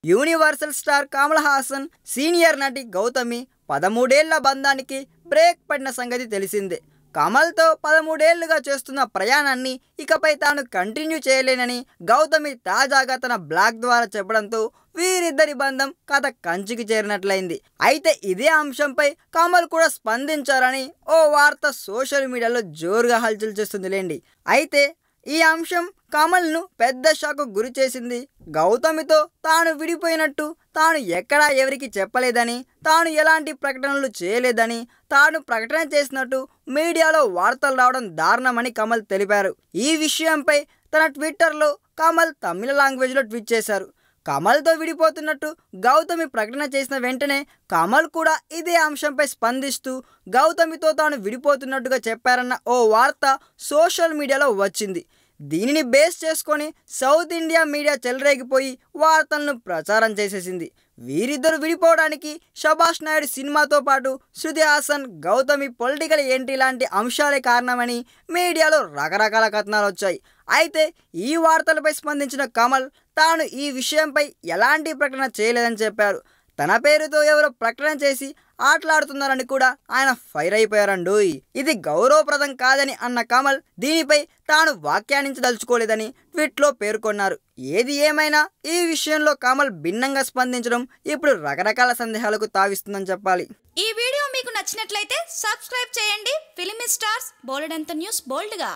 Universal star Kamal Haasan senior నటి గౌతమి 13 ఏళ్ల బంధానికి బ్రేక్ పడిన సంగతి తెలిసిందే. కమల్తో 13 ఏళ్లుగా చేస్తున్న ప్రయాణాన్ని ఇకపై తాను కంటిన్యూ చేయలేనని గౌతమి తాజాగా తన బ్లాగ్ ద్వారా చెప్పడంతో వీరిద్దరి బంధం కథ కంచికి చేరినట్లయింది. అయితే ఇదే అంశంపై కమల్ కూడా స్పందించారని ఓ వార్త సోషల్ మీడియాలో జోరుగా హల్చల్ చేస్తుందిలేండి. అయితే ఈ అంశం కమల్ను పెద్ద షాకు గురి చేసింది. గౌతమితో తాను విడిపోయినట్టు తాను ఎక్కడా ఎవరికి చెప్పలేదని, తాను ఎలాంటి ప్రకటనలు చేయలేదని, తాను ప్రకటన చేసినట్టు మీడియాలో వార్తలు రావడం దారుణమని కమల్ తెలిపారు. ఈ విషయంపై తన ట్విట్టర్లో కమల్ తమిళ లాంగ్వేజ్లో ట్వీట్ చేశారు. కమల్తో విడిపోతున్నట్టు గౌతమి ప్రకటన చేసిన వెంటనే కమల్ కూడా ఇదే అంశంపై స్పందిస్తూ గౌతమితో తాను విడిపోతున్నట్టుగా చెప్పారన్న ఓ వార్త సోషల్ మీడియాలో వచ్చింది. దీనిని బేస్ చేసుకొని సౌత్ ఇండియా మీడియా చెలరేగిపోయి వార్తలను ప్రచారం చేసేసింది. వీరిద్దరు విడిపోవడానికి శభాష్ నాయుడు సినిమాతో పాటు శృతి హాసన్, గౌతమి పొలిటికల్ ఎంట్రీ లాంటి అంశాలే కారణమని మీడియాలో రకరకాల కథనాలు వచ్చాయి. అయితే ఈ వార్తలపై స్పందించిన కమల్ తాను ఈ విషయంపై ఎలాంటి ప్రకటన చేయలేదని చెప్పారు. తన పేరుతో ఎవరో ప్రకటన చేసి ఆటలాడుతున్నారని కూడా ఆయన ఫైర్ అయిపోయారండోయ్. ఇది గౌరవప్రదం కాదని అన్న కమల్ దీనిపై తాను వ్యాఖ్యానించదలుచుకోలేదని ట్వీట్లో పేర్కొన్నారు. ఏది ఏమైనా ఈ విషయంలో కమల్ భిన్నంగా స్పందించడం ఇప్పుడు రకరకాల సందేహాలకు తావిస్తుందని చెప్పాలి. ఈ వీడియో మీకు నచ్చినట్లయితే సబ్స్క్రైబ్ చేయండి. ఫిలిమి స్టార్స్ బోలెడంత న్యూస్ బోల్డ్గా.